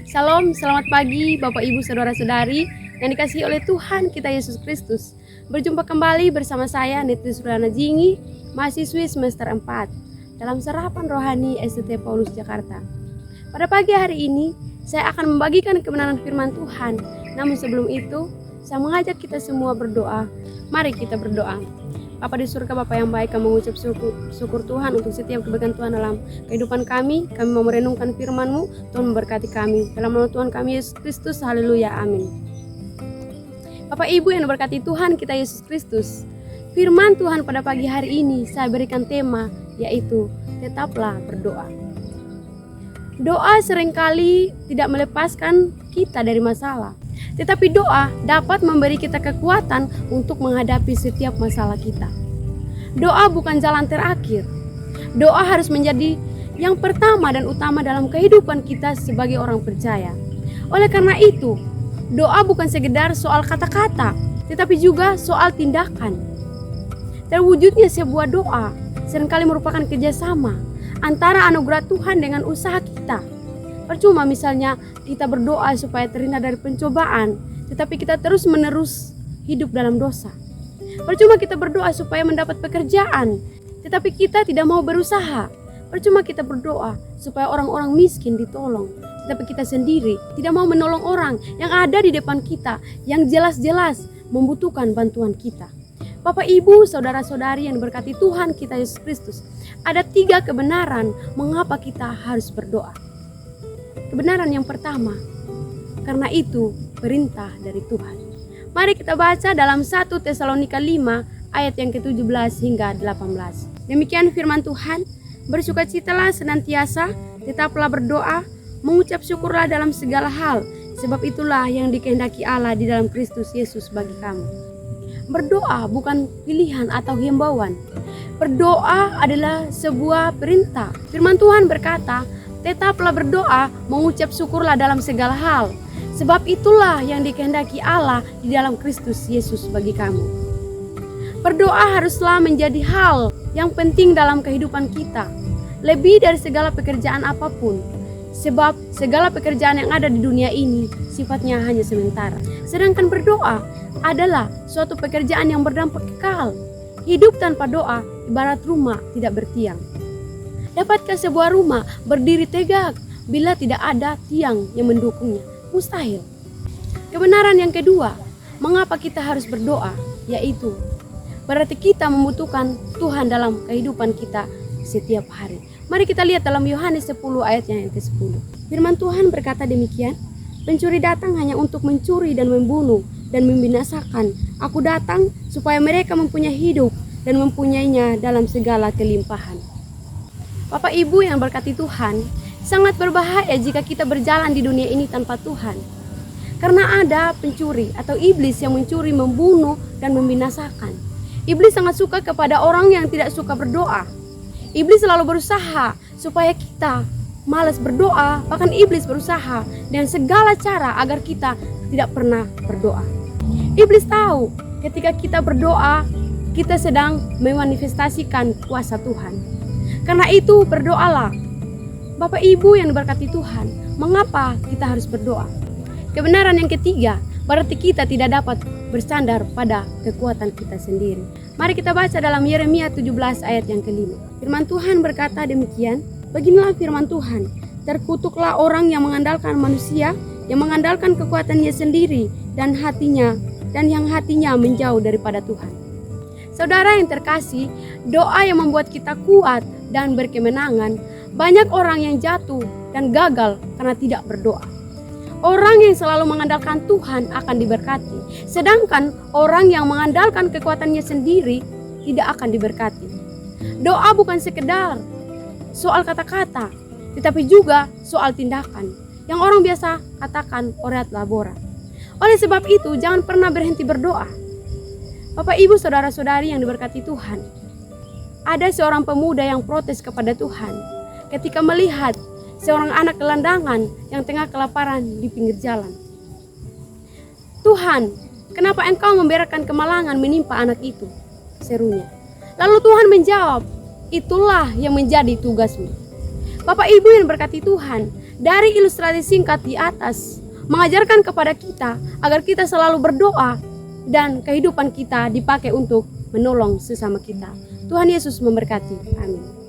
Salam, selamat pagi Bapak Ibu Saudara-saudari yang dikasihi oleh Tuhan kita Yesus Kristus. Berjumpa kembali bersama saya Neti Suryana Jingi, mahasiswi semester 4 dalam sarapan rohani SDT Paulus Jakarta. Pada pagi hari ini saya akan membagikan kebenaran firman Tuhan. Namun sebelum itu saya mengajak kita semua berdoa. Mari kita berdoa. Bapa di surga, Bapa yang baik, kami mengucap syukur Tuhan untuk setiap kebaikan Tuhan dalam kehidupan kami. Kami mau merenungkan firman-Mu, Tuhan memberkati kami. Dalam nama Tuhan kami Yesus Kristus, haleluya, amin. Bapak Ibu yang diberkati Tuhan kita Yesus Kristus, firman Tuhan pada pagi hari ini saya berikan tema, yaitu tetaplah berdoa. Doa seringkali tidak melepaskan kita dari masalah. Tetapi doa dapat memberi kita kekuatan untuk menghadapi setiap masalah kita. Doa bukan jalan terakhir. Doa harus menjadi yang pertama dan utama dalam kehidupan kita sebagai orang percaya. Oleh karena itu, doa bukan sekedar soal kata-kata, tetapi juga soal tindakan. Terwujudnya sebuah doa seringkali merupakan kerjasama antara anugerah Tuhan dengan usaha kita. Percuma misalnya kita berdoa supaya terhindar dari pencobaan, tetapi kita terus-menerus hidup dalam dosa. Percuma kita berdoa supaya mendapat pekerjaan, tetapi kita tidak mau berusaha. Percuma kita berdoa supaya orang-orang miskin ditolong, tetapi kita sendiri tidak mau menolong orang yang ada di depan kita, yang jelas-jelas membutuhkan bantuan kita. Bapak, Ibu, Saudara-saudari yang diberkati Tuhan kita Yesus Kristus, ada 3 kebenaran mengapa kita harus berdoa. Kebenaran yang pertama, karena itu perintah dari Tuhan. Mari kita baca dalam 1 Tesalonika 5 ayat yang ke-17 hingga 18. Demikian firman Tuhan, bersukacitalah senantiasa, tetaplah berdoa, mengucap syukurlah dalam segala hal, sebab itulah yang dikehendaki Allah di dalam Kristus Yesus bagi kamu. Berdoa bukan pilihan atau himbauan. Berdoa adalah sebuah perintah. Firman Tuhan berkata, tetaplah berdoa, mengucap syukurlah dalam segala hal. Sebab itulah yang dikehendaki Allah di dalam Kristus Yesus bagi kamu. Berdoa haruslah menjadi hal yang penting dalam kehidupan kita. Lebih dari segala pekerjaan apapun. Sebab segala pekerjaan yang ada di dunia ini sifatnya hanya sementara. Sedangkan berdoa adalah suatu pekerjaan yang berdampak kekal. Hidup tanpa doa ibarat rumah tidak bertiang. Dapatkah sebuah rumah berdiri tegak bila tidak ada tiang yang mendukungnya? Mustahil. Kebenaran yang kedua, mengapa kita harus berdoa? Yaitu, berarti kita membutuhkan Tuhan dalam kehidupan kita setiap hari. Mari kita lihat dalam Yohanes 10 ayat yang ke-10. Firman Tuhan berkata demikian, pencuri datang hanya untuk mencuri dan membunuh dan membinasakan. Aku datang supaya mereka mempunyai hidup dan mempunyainya dalam segala kelimpahan. Bapak Ibu yang berkati Tuhan, sangat berbahaya jika kita berjalan di dunia ini tanpa Tuhan. Karena ada pencuri atau iblis yang mencuri, membunuh, dan membinasakan. Iblis sangat suka kepada orang yang tidak suka berdoa. Iblis selalu berusaha supaya kita malas berdoa, bahkan iblis berusaha dengan segala cara agar kita tidak pernah berdoa. Iblis tahu ketika kita berdoa, kita sedang memanifestasikan kuasa Tuhan. Karena itu berdoalah. Bapak Ibu yang diberkati Tuhan, mengapa kita harus berdoa? Kebenaran yang ketiga, berarti kita tidak dapat bersandar pada kekuatan kita sendiri. Mari kita baca dalam Yeremia 17 ayat yang ke-5. Firman Tuhan berkata demikian, beginilah firman Tuhan, terkutuklah orang yang mengandalkan manusia, yang mengandalkan kekuatannya sendiri dan yang hatinya menjauh daripada Tuhan. Saudara yang terkasih, doa yang membuat kita kuat dan berkemenangan. Banyak orang yang jatuh dan gagal karena tidak berdoa. Orang yang selalu mengandalkan Tuhan akan diberkati, sedangkan orang yang mengandalkan kekuatannya sendiri tidak akan diberkati. Doa bukan sekedar soal kata-kata, tetapi juga soal tindakan yang orang biasa katakan orat labora. Oleh sebab itu, jangan pernah berhenti berdoa. Bapak, Ibu, Saudara-saudari yang diberkati Tuhan, ada seorang pemuda yang protes kepada Tuhan ketika melihat seorang anak gelandangan yang tengah kelaparan di pinggir jalan. Tuhan, kenapa engkau membiarkan kemalangan menimpa anak itu? Serunya. Lalu Tuhan menjawab, itulah yang menjadi tugasmu. Bapak Ibu yang berkati Tuhan, Dari ilustrasi singkat di atas mengajarkan kepada kita agar kita selalu berdoa dan kehidupan kita dipakai untuk menolong sesama kita. Tuhan Yesus memberkati. Amin.